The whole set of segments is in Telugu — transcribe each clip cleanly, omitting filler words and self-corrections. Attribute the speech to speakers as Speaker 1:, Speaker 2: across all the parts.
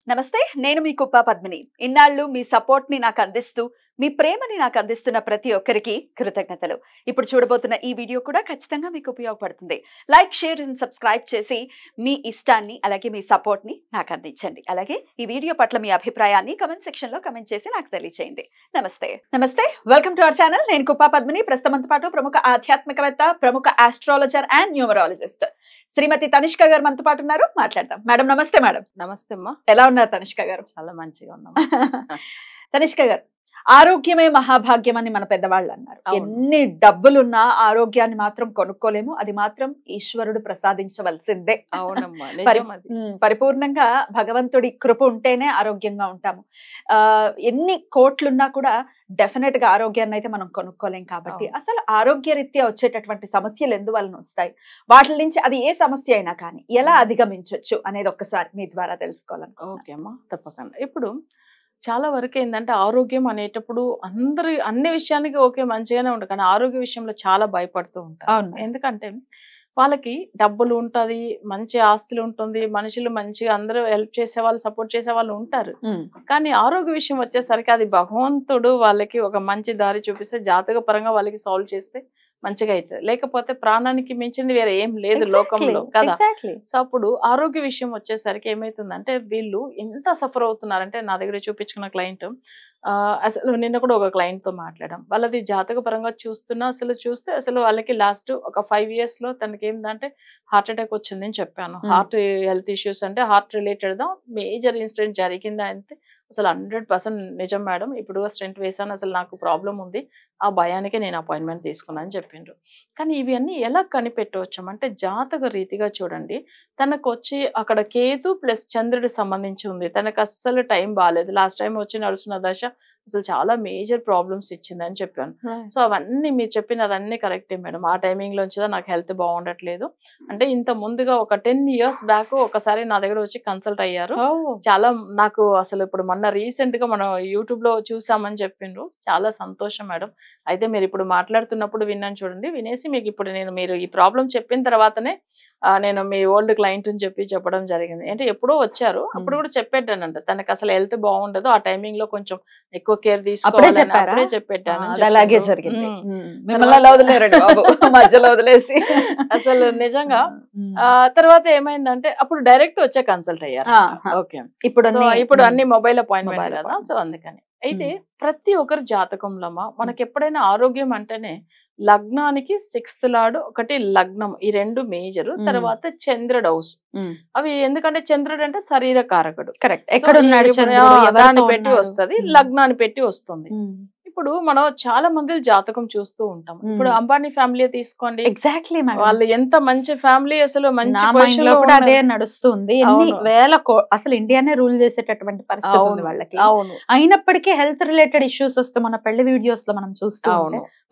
Speaker 1: నమస్తే నేను మీ కుప్ప పద్మిని ఇన్నాళ్ళు మీ సపోర్ట్ ని నాకు అందిస్తూ మీ ప్రేమని నాకు అందిస్తున్న ప్రతి ఒక్కరికి కృతజ్ఞతలు ఇప్పుడు చూడబోతున్న ఈ వీడియో కూడా ఖచ్చితంగా మీకు ఉపయోగపడుతుంది లైక్ షేర్ అండ్ సబ్స్క్రైబ్ చేసి మీ ఇష్టాన్ని అలాగే మీ సపోర్ట్ ని నాకు అందించండి అలాగే ఈ వీడియో పట్ల మీ అభిప్రాయాన్ని కమెంట్ సెక్షన్ లో కమెంట్ చేసి నాకు తెలియజేయండి నమస్తే వెల్కమ్ టు అవర్ ఛానల్ నేను కుప్ప పద్మిని ప్రస్తుతంతో పాటు ప్రముఖ ఆధ్యాత్మికవేత్త ప్రముఖ ఆస్ట్రాలజర్ అండ్ న్యూమరాలజిస్ట్ శ్రీమతి తనిష్క గారు మనతో పాటు ఉన్నారు మాట్లాడదాం మేడం నమస్తే మేడం
Speaker 2: నమస్తే అమ్మా
Speaker 1: ఎలా ఉన్నారు తనిష్క గారు
Speaker 2: చాలా మంచిగా ఉన్నాం
Speaker 1: తనిష్క గారు ఆరోగ్యమే మహాభాగ్యం అని మన పెద్దవాళ్ళు అన్నారు ఎన్ని డబ్బులున్నా ఆరోగ్యాన్ని మాత్రం కొనుక్కోలేము అది మాత్రం ఈశ్వరుడు ప్రసాదించవలసిందే
Speaker 2: అవునమ్మా
Speaker 1: పరిపూర్ణంగా భగవంతుడి కృప ఉంటేనే ఆరోగ్యంగా ఉంటాము ఎన్ని కోట్లున్నా కూడా డెఫినెట్ గా ఆరోగ్యాన్ని అయితే మనం కొనుక్కోలేం కాబట్టి అసలు ఆరోగ్యరీత్యా వచ్చేటటువంటి సమస్యలు ఎందువలన వస్తాయి వాటి నుంచి అది ఏ సమస్య అయినా కానీ ఎలా అధిగమించవచ్చు అనేది ఒక్కసారి మీ ద్వారా తెలుసుకోవాలని.
Speaker 2: ఓకే అమ్మా తప్పకుండా. ఇప్పుడు చాలా వరకు ఏంటంటే ఆరోగ్యం అనేటప్పుడు అన్ని విషయానికి ఓకే మంచిగానే ఉంటుంది కానీ ఆరోగ్య విషయంలో చాలా భయపడుతూ ఉంటారు. ఎందుకంటే వాళ్ళకి డబ్బులు ఉంటది మంచి ఆస్తులు ఉంటుంది మనుషులు మంచిగా అందరూ హెల్ప్ చేసే వాళ్ళు సపోర్ట్ చేసే వాళ్ళు ఉంటారు కానీ ఆరోగ్య విషయం వచ్చేసరికి అది భగవంతుడు వాళ్ళకి ఒక మంచి దారి చూపిస్తే జాతక పరంగా వాళ్ళకి సాల్వ్ చేస్తే మంచిగా అవుతుంది లేకపోతే ప్రాణానికి మించింది వేరే ఏం లేదు లోకంలో కదా. సో అప్పుడు ఆరోగ్య విషయం వచ్చేసరికి ఏమైతుందంటే వీళ్ళు ఎంత సఫర్ అవుతున్నారంటే నా దగ్గర చూపించుకున్న క్లయింట్ అసలు నిన్న కూడా ఒక క్లయింట్ తో మాట్లాడడం వాళ్ళది జాతక పరంగా చూస్తున్నా చూస్తే అసలు వాళ్ళకి లాస్ట్ ఒక 5 years లో తనకి ఏంటంటే హార్ట్ అటాక్ వచ్చింది అని చెప్పాను. హార్ట్ హెల్త్ ఇష్యూస్ అంటే హార్ట్ రిలేటెడ్ దా మేజర్ ఇన్సిడెంట్ జరిగిందా అంటే అసలు 100% నిజం మేడం ఇప్పుడు స్టెంట్ వేసాను అసలు నాకు ప్రాబ్లం ఉంది ఆ భయానికే నేను అపాయింట్మెంట్ తీసుకున్నాను అని చెప్పిండ్రు. కానీ ఇవన్నీ ఎలా కనిపెట్టవచ్చు అంటే జాతక రీతిగా చూడండి తనకు వచ్చి అక్కడ కేతు ప్లస్ చంద్రుడి సంబంధించి ఉంది తనకు అస్సలు టైం బాగాలేదు లాస్ట్ టైం వచ్చి నడుస్తున్న దశ అసలు చాలా మేజర్ ప్రాబ్లమ్స్ ఇచ్చిందని చెప్పాను. సో అవన్నీ మీరు చెప్పినదన్నీ కరెక్టే మేడం ఆ టైమింగ్ లోంచి నాకు హెల్త్ బాగుండట్లేదు అంటే ఇంత ముందుగా ఒక 10 years బ్యాక్ ఒకసారి నా దగ్గర వచ్చి కన్సల్ట్ అయ్యారు. చాలా నాకు అసలు ఇప్పుడు మొన్న రీసెంట్ గా మనం యూట్యూబ్ లో చూసామని చెప్పిండ్రు చాలా సంతోషం మేడం. అయితే మీరు ఇప్పుడు మాట్లాడుతున్నప్పుడు విన్నాను చూడండి వినేసి మీకు ఇప్పుడు మీరు ఈ ప్రాబ్లం చెప్పిన తర్వాతనే నేను మీ ఓల్డ్ క్లయింట్ అని చెప్పడం జరిగింది. అంటే ఎప్పుడో వచ్చారు అప్పుడు కూడా చెప్పేటానంట తనకు అసలు హెల్త్ బాగుండదు ఆ టైమింగ్ లో కొంచెం ఎక్కువ కేర్ తీసుకోవాలని చెప్పేటాను.
Speaker 1: అలాగే జరిగింది మధ్యలో వదిలేసి
Speaker 2: అసలు నిజంగా తర్వాత ఏమైందంటే అప్పుడు డైరెక్ట్ వచ్చే కన్సల్ట్ అయ్యారు. ఓకే ఇప్పుడు అన్ని మొబైల్ అపాయింట్మెంట్ కదా సో అందుకని అయితే ప్రతి ఒక్కరి జాతకంలో మనకి ఎప్పుడైనా ఆరోగ్యం అంటేనే లగ్నానికి 6th లార్డ్ ఒకటి లగ్నం ఈ రెండు మేజర్ తర్వాత చంద్రుడు హౌస్ అవి ఎందుకంటే చంద్రుడు అంటే శరీర కారకుడు
Speaker 1: కరెక్ట్ ఎక్కడ
Speaker 2: దాన్ని పెట్టి వస్తుంది లగ్నాన్ని పెట్టి వస్తుంది. ఇప్పుడు మనం చాలా మంది జాతకం చూస్తూ ఉంటాం ఇప్పుడు అంబానీ ఫ్యామిలీ తీసుకోండి
Speaker 1: ఎగ్జాక్ట్లీ
Speaker 2: వాళ్ళు ఎంత మంచి ఫ్యామిలీ అసలు మంచి
Speaker 1: కూడా అదే నడుస్తుంది ఎన్ని వేల అసలు ఇండియానే రూల్ చేసేటటువంటి పరిస్థితి ఉంది వాళ్ళకి. అయినప్పటికీ హెల్త్ రిలేటెడ్ ఇష్యూస్ వస్తే మన పెళ్లి వీడియోస్ లో మనం చూస్తూ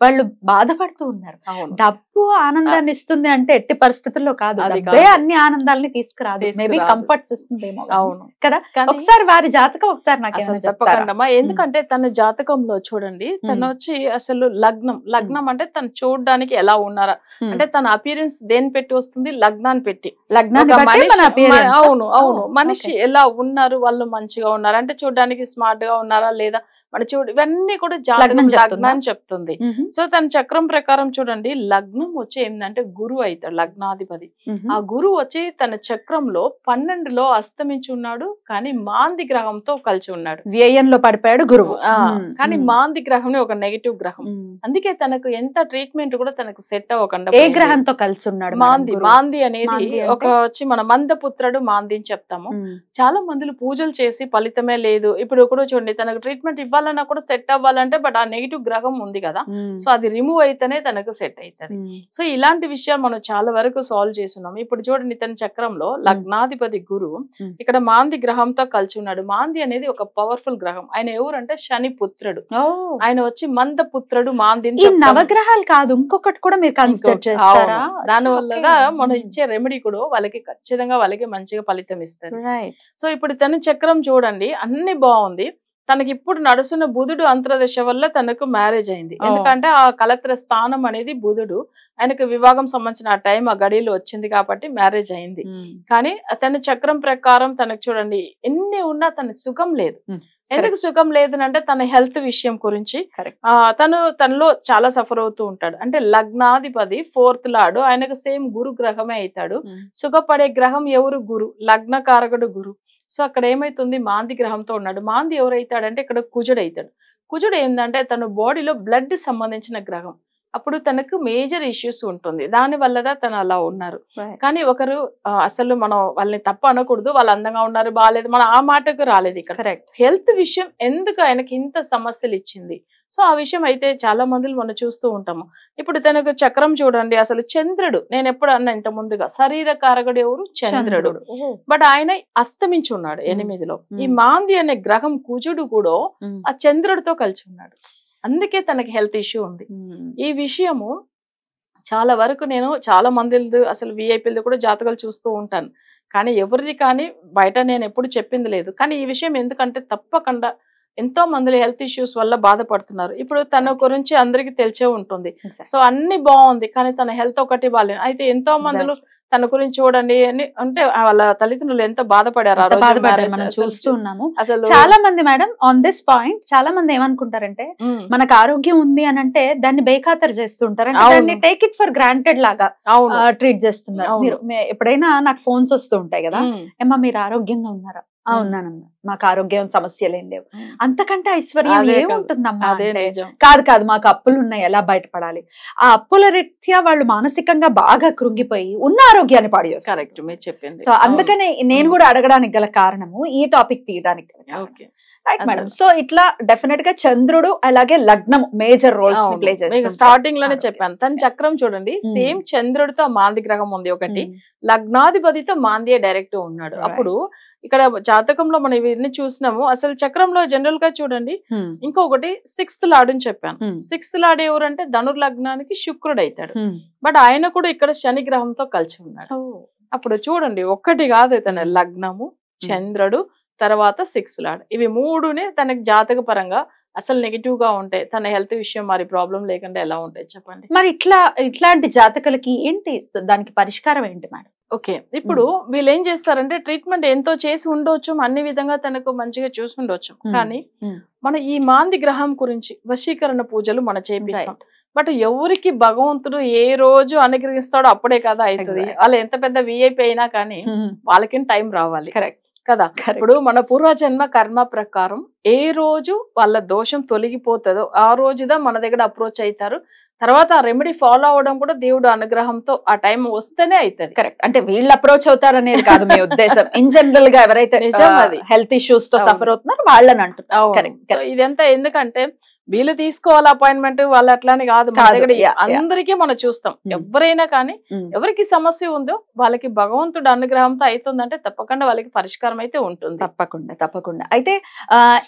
Speaker 1: వాళ్ళు బాధపడుతూ ఉన్నారు. డబ్బు ఆనందాన్ని ఇస్తుంది అంటే ఎట్టి పరిస్థితుల్లో కాదు డబ్బే అన్ని ఆనందాలని తీసుకురాదు మేబీ కంఫర్ట్స్ ఇస్తుందేమో కదా. ఒకసారి వారి జాతకం ఒకసారి నాకు
Speaker 2: చెప్పకండమ్మా ఎందుకంటే తన జాతకంలో చూడండి తను వచ్చి అసలు లగ్నం అంటే తను చూడడానికి ఎలా ఉన్నారా అంటే తన అపియరెన్స్ దేని పెట్టి వస్తుంది లగ్నాన్ని పెట్టి అవును మనిషి ఎలా ఉన్నారు వాళ్ళు మంచిగా ఉన్నారు అంటే చూడడానికి స్మార్ట్ గా ఉన్నారా లేదా మన ఇవన్నీ కూడా లగ్నాన్ని చెప్తుంది. సో తన చక్రం ప్రకారం చూడండి లగ్నం వచ్చి ఏంటంటే గురువు అవుతాడు లగ్నాధిపతి. ఆ గురువు వచ్చి తన చక్రంలో 12లో అస్తమించి ఉన్నాడు కానీ మాంది గ్రహంతో కలిసి ఉన్నాడు
Speaker 1: వ్యయంలో పడిపోయాడు గురువు
Speaker 2: కానీ మాంది గ్రహం ఒక నెగటివ్ గ్రహం అందుకే తనకు ఎంత ట్రీట్మెంట్ కూడా తనకు సెట్ అవ్వకుండా
Speaker 1: ఏ గ్రహంతో కలిసి ఉన్నాడు
Speaker 2: మాంది అనేది ఒక వచ్చి మన మందపుత్రుడు మాంది అని చెప్తాము. చాలా మందులు పూజలు చేసి ఫలితమే లేదు ఇప్పుడు కూడా చూడండి తనకు ట్రీట్మెంట్ ఇవ్వాలన్నా కూడా సెట్ అవ్వాలంటే బట్ ఆ నెగిటివ్ గ్రహం ఉంది కదా సో అది రిమూవ్ అయితేనే తనకు సెట్ అవుతుంది. సో ఇలాంటి విషయాలు మనం చాలా వరకు సాల్వ్ చేస్తున్నాం. ఇప్పుడు చూడండి తన చక్రంలో లగ్నాధిపతి గురువు ఇక్కడ మాంది గ్రహంతో కలిసి ఉన్నాడు. మాంది అనేది ఒక పవర్ఫుల్ గ్రహం ఆయన ఎవరంటే శని పుత్రుడు ఆయన వచ్చి మంద పుత్రుడు మాంది
Speaker 1: నవగ్రహాలు కాదు ఇంకొకటి కూడా మీరు కన్సిడర్ చేస్తారా
Speaker 2: దాని వల్ల మనం ఇచ్చే రెమెడీ కూడా వాళ్ళకి ఖచ్చితంగా వాళ్ళకి మంచిగా ఫలితం ఇస్తారు. సో ఇప్పుడు తన చక్రం చూడండి అన్ని బాగుంది తనకి ఇప్పుడు నడుస్తున్న బుధుడు అంతర్దశ వల్ల తనకు మ్యారేజ్ అయింది. ఎందుకంటే ఆ కలత్ర స్థానం అనేది బుధుడు, ఆయనకు వివాహం సంబంధించిన ఆ టైం ఆ గడిలో వచ్చింది కాబట్టి మ్యారేజ్ అయింది. కానీ తన చక్రం ప్రకారం తనకు చూడండి ఎన్ని ఉన్నా తనకి సుఖం లేదు. ఎందుకు సుఖం లేదు అంటే తన హెల్త్ విషయం గురించి తనలో చాలా సఫర్ అవుతూ ఉంటాడు. అంటే లగ్నాధిపతి 4th లార్డ్, ఆయనకు సేమ్ గురు గ్రహమే అవుతాడు. సుఖపడే గ్రహం ఎవరు? గురు, లగ్న కారకుడు గురు. సో అక్కడ ఏమైతుంది, మాంది గ్రహంతో ఉన్నాడు. మాంది ఎవరైతాడంటే ఇక్కడ కుజుడు అవుతాడు. కుజుడు ఏంటంటే తన బాడీలో బ్లడ్ సంబంధించిన గ్రహం. అప్పుడు తనకు మేజర్ ఇష్యూస్ ఉంటుంది. దాని వల్ల తను అలా ఉన్నారు. కానీ ఒకరు అసలు మనం వాళ్ళని తప్పు అనకూడదు, వాళ్ళు అందంగా ఉన్నారు బాగాలేదు, మనం ఆ మాటకు రాలేదు ఇక్కడ. కరెక్ట్. హెల్త్ విషయం ఎందుకు ఆయనకి ఇంత సమస్యలు ఇచ్చింది. సో ఆ విషయం అయితే చాలా మందిని మనం చూస్తూ ఉంటాము. ఇప్పుడు తనకు చక్రం చూడండి, అసలు చంద్రుడు, నేను ఎప్పుడు అన్నా ఇంత ముందుగా శరీర కారకుడు ఎవరు? చంద్రుడు. బట్ ఆయన అస్తమించి ఉన్నాడు 8లో. ఈ మాంది అనే గ్రహం కుజుడు కూడా ఆ చంద్రుడితో కలిసి ఉన్నాడు. అందుకే తనకి హెల్త్ ఇష్యూ ఉంది. ఈ విషయము చాలా వరకు నేను చాలా మందిది అసలు విఐపీలది కూడా జాతకాలు చూస్తూ ఉంటాను. కానీ ఎవరిది కానీ బయట నేను ఎప్పుడు చెప్పింది లేదు. కానీ ఈ విషయం ఎందుకంటే తప్పకుండా ఎంతో మంది హెల్త్ ఇష్యూస్ వల్ల బాధపడుతున్నారు. ఇప్పుడు తన గురించి అందరికి తెలిసే ఉంటుంది. సో అన్ని బాగుంది కానీ తన హెల్త్ ఒకటి బాగాలేదు. అయితే ఎంతో మందిలో తన గురించి చూడండి అంటే వాళ్ళ తల్లిదండ్రులు ఎంత బాధపడారు.
Speaker 1: మనం చూస్తూ ఉన్నాము. అసలు చాలా మంది మేడం ఆన్ దిస్ పాయింట్ చాలా మంది ఏమనుకుంటారంటే మనకు ఆరోగ్యం ఉంది అని అంటే దాన్ని బేఖాతరు చేస్తుంటారు, దాన్ని టేక్ ఇట్ ఫర్ గ్రాంటెడ్ లాగా ట్రీట్ చేస్తున్నారు. మీరు ఎప్పుడైనా నాకు ఫోన్స్ వస్తూ ఉంటాయి కదా, ఏమా మీరు ఆరోగ్యంగా ఉన్నారా? ఉన్నానమ్మా, మాకు ఆరోగ్యం సమస్యలు ఏం లేవు. అంతకంటే ఐశ్వర్యం ఏముంటుందమ్మా? కాదు మాకు అప్పులు ఉన్నాయి, ఎలా బయటపడాలి? ఆ అప్పుల రీత్యా వాళ్ళు మానసికంగా బాగా కృంగిపోయి ఉన్న ఆరోగ్యాన్ని పాడు చేస్తారు.
Speaker 2: కరెక్ట్, మీరు చెప్పింది.
Speaker 1: సో అందుకనే నేను కూడా అడగడానికి గల కారణము ఈ టాపిక్ తీయడానికి. Right madam. సో ఇట్లా డెఫినెట్ గా చంద్రుడు అలాగే లగ్నం మేజర్ రోల్స్ ప్లే చేస్తారు.
Speaker 2: స్టార్టింగ్ లోనే చెప్పాను, తన చక్రం చూడండి సేమ్ చంద్రుడితో మాంది గ్రహం ఉంది ఒకటి, లగ్నాధిపతితో మాందియే డైరెక్ట్ ఉన్నాడు. అప్పుడు ఇక్కడ జాతకంలో మనం ఇవన్నీ చూసినాము. అసలు చక్రంలో జనరల్ గా చూడండి ఇంకొకటి 6th లార్డ్ అని చెప్పాను. 6th లార్డ్ ఎవరంటే ధనుర్ లగ్నానికి శుక్రుడు అవుతాడు. బట్ ఆయన కూడా ఇక్కడ శని గ్రహంతో కలిసి ఉన్నాడు. అప్పుడు చూడండి ఒక్కటి కాదు, తన లగ్నము, చంద్రుడు, తర్వాత 6th లార్డ్, ఇవి మూడునే తనకి జాతక పరంగా అసలు నెగిటివ్ గా ఉంటాయి. తన హెల్త్ విషయం మరి ప్రాబ్లం లేకుండా ఎలా ఉంటాయి చెప్పండి.
Speaker 1: మరి ఇట్లాంటి జాతకులకి ఏంటి దానికి పరిష్కారం ఏంటి మేడం?
Speaker 2: ఓకే, ఇప్పుడు వీళ్ళు ఏం చేస్తారంటే ట్రీట్మెంట్ ఎంతో చేసి ఉండొచ్చు, అన్ని విధంగా తనకు మంచిగా చూసి ఉండొచ్చు. కానీ మన ఈ మాంది గ్రహం గురించి వశీకరణ పూజలు మనం చేపిస్తాం. బట్ ఎవరికి భగవంతుడు ఏ రోజు అనుగ్రహిస్తాడో అప్పుడే కదా అవుతుంది. వాళ్ళు ఎంత పెద్ద విఐపి అయినా కానీ వాళ్ళకి టైం రావాలి. కరెక్ట్ కదా. ఇప్పుడు మన పూర్వజన్మ కర్మ ప్రకారం ఏ రోజు వాళ్ళ దోషం తొలగిపోతుందో ఆ రోజుదా మన దగ్గర అప్రోచ్ అవుతారు. తర్వాత ఆ రెమెడీ ఫాలో అవడం కూడా దేవుడు అనుగ్రహంతో ఆ టైం వస్తేనే అవుతుంది.
Speaker 1: కరెక్ట్. అంటే వీళ్ళు అప్రోచ్ అవుతారు అనేది కాదు మీ ఉద్దేశం. ఇన్ జనరల్ గా ఎవరైతే హెల్త్ ఇష్యూస్ తో సఫర్ అవుతున్నారో వాళ్ళని అంటున్నారు.
Speaker 2: ఇదంతా ఎందుకంటే వీళ్ళు తీసుకోవాలి అపాయింట్మెంట్, వాళ్ళు అట్లానే కాదు, అందరికీ మనం చూస్తాం. ఎవరైనా కానీ ఎవరికి సమస్య ఉందో వాళ్ళకి భగవంతుడు అనుగ్రహంతో అవుతుందంటే తప్పకుండా వాళ్ళకి పరిష్కారం అయితే ఉంటుంది.
Speaker 1: తప్పకుండా. అయితే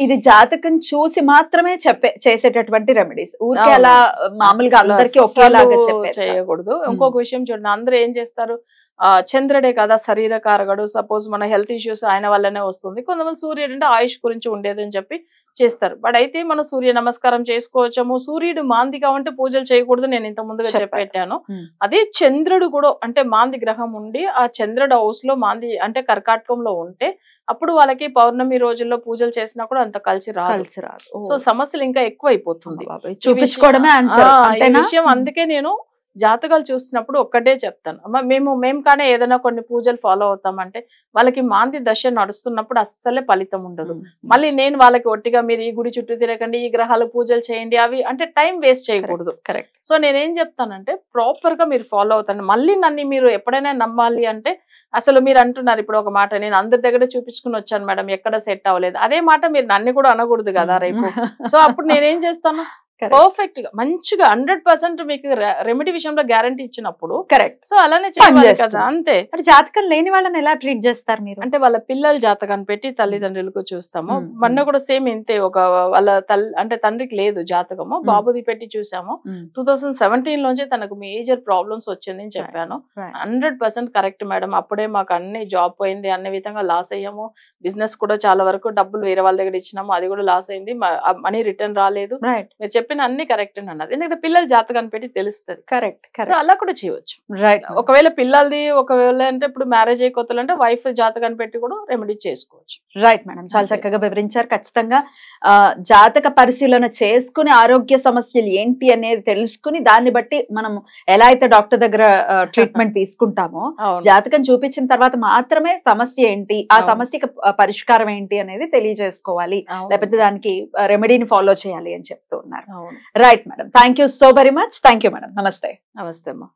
Speaker 1: ఇది జాతకం చూసి మాత్రమే చేసేటటువంటి రెమెడీస్, ఊరికే అలా మామూలుగా అందరికీ ఒకేలాగా
Speaker 2: చేయకూడదు. ఇంకొక విషయం చూడండి, అందరూ ఏం చేస్తారు, చంద్రుడే కదా శరీర కారకుడు, సపోజ్ మన హెల్త్ ఇష్యూస్ ఆయన వల్లనే వస్తుంది. కొంతమంది సూర్యుడు అంటే ఆయుష్ గురించి ఉండేదని చెప్పి చేస్తారు. బట్ అయితే మనం సూర్య నమస్కారం చేసుకోవచ్చాము. సూర్యుడు మాందిగా ఉంటే పూజలు చేయకూడదు, నేను ఇంత ముందుగా చెప్పెట్టాను. అదే చంద్రుడు కూడా అంటే మాంది గ్రహం ఉండి ఆ చంద్రుడు హౌస్ లో మాంది అంటే కర్కాటకంలో ఉంటే అప్పుడు వాళ్ళకి పౌర్ణమి రోజుల్లో పూజలు చేసినా కూడా అంత కలిసి రాదు. సో సమస్యలు ఇంకా ఎక్కువ అయిపోతుంది.
Speaker 1: చూపించుకోవడమే
Speaker 2: విషయం. అందుకే నేను జాతకాలు చూసినప్పుడు ఒక్కటే చెప్తాను, మేము కానీ ఏదైనా కొన్ని పూజలు ఫాలో అవుతామంటే వాళ్ళకి మాంది దశ నడుస్తున్నప్పుడు అస్సలే ఫలితం ఉండదు. మళ్ళీ నేను వాళ్ళకి ఒట్టిగా మీరు ఈ గుడి చుట్టూ తిరగండి, ఈ గ్రహాల పూజలు చేయండి, అవి అంటే టైం వేస్ట్ చేయకూడదు. కరెక్ట్. సో నేనేం చెప్తానంటే ప్రాపర్ గా మీరు ఫాలో అవుతాను. మళ్ళీ నన్ను మీరు ఎప్పుడైనా నమ్మాలి అంటే అసలు మీరు అంటున్నారు ఇప్పుడు ఒక మాట, నేను అందరి దగ్గర చూపించుకుని వచ్చాను మేడం, ఎక్కడ సెట్ అవ్వలేదు, అదే మాట మీరు నన్ను కూడా అనకూడదు కదా రేపు. సో అప్పుడు నేనేం చేస్తాను, పర్ఫెక్ట్ గా మంచిగా 100% మీకు రెమెడీ విషయంలో గ్యారంటీ ఇచ్చినప్పుడు
Speaker 1: కరెక్ట్.
Speaker 2: సో అలానే చేయాలి
Speaker 1: పనిచేస్తుంది.
Speaker 2: కదా, అంతే.
Speaker 1: అంటే జాతకం లేని వాళ్ళని ఎలా ట్రీట్ చేస్తారు మీరు?
Speaker 2: అంటే వాళ్ళ పిల్లల జాతకాన్ని పెట్టి తల్లిదండ్రులకు చూస్తాము.
Speaker 1: మ్మ్.
Speaker 2: మొన్న కూడా సేమ్ ఇంతే, ఒక వాళ్ళ అంటే తండ్రికి లేదు జాతకము, బాబుది పెట్టి చూసాము. 2017 లోంచి తనకు మేజర్ ప్రాబ్లమ్స్ వచ్చింది అని చెప్పాను. 100% కరెక్ట్ మేడం. అప్పుడే మాకు అన్ని జాబ్ పోయింది, అన్ని విధంగా లాస్ అయ్యాము. బిజినెస్ కూడా చాలా వరకు డబ్బులు వేరే వాళ్ళ దగ్గర ఇచ్చినాము, అది కూడా లాస్ అయింది, మనీ రిటర్న్ రాలేదు. మీరు చెప్పిన అన్ని కరెక్ట్ అని అన్నారు. ఎందుకంటే పిల్లల జాతకాన్ని పెట్టి తెలుస్తుంది.
Speaker 1: కరెక్ట్.
Speaker 2: సో అలా కూడా చేయవచ్చు.
Speaker 1: రైట్.
Speaker 2: ఒకవేళ పిల్లలది ఒకవేళ అంటే ఇప్పుడు మ్యారేజ్ అయ్యి కొత్తలు అంటే వైఫ్ జాతకాన్ని పెట్టి కూడా రెమెడీ చేసుకోవచ్చు.
Speaker 1: రైట్ మేడం, చాలా చక్కగా వివరించారు. ఖచ్చితంగా జాతక పరిశీలన చేసుకుని ఆరోగ్య సమస్యలు ఏంటి అనేది తెలుసుకుని దాన్ని బట్టి మనం ఎలా అయితే డాక్టర్ దగ్గర ట్రీట్మెంట్ తీసుకుంటామో, జాతకం చూపించిన తర్వాత మాత్రమే సమస్య ఏంటి, ఆ సమస్యకి పరిష్కారం ఏంటి అనేది తెలియజేసుకోవాలి, లేకపోతే దానికి రెమెడీని ఫాలో చేయాలి అని చెప్తూ ఉన్నారు. Right madam, thank you so very much. Thank you madam. నమస్తే.
Speaker 2: నమస్తే అమ్మా.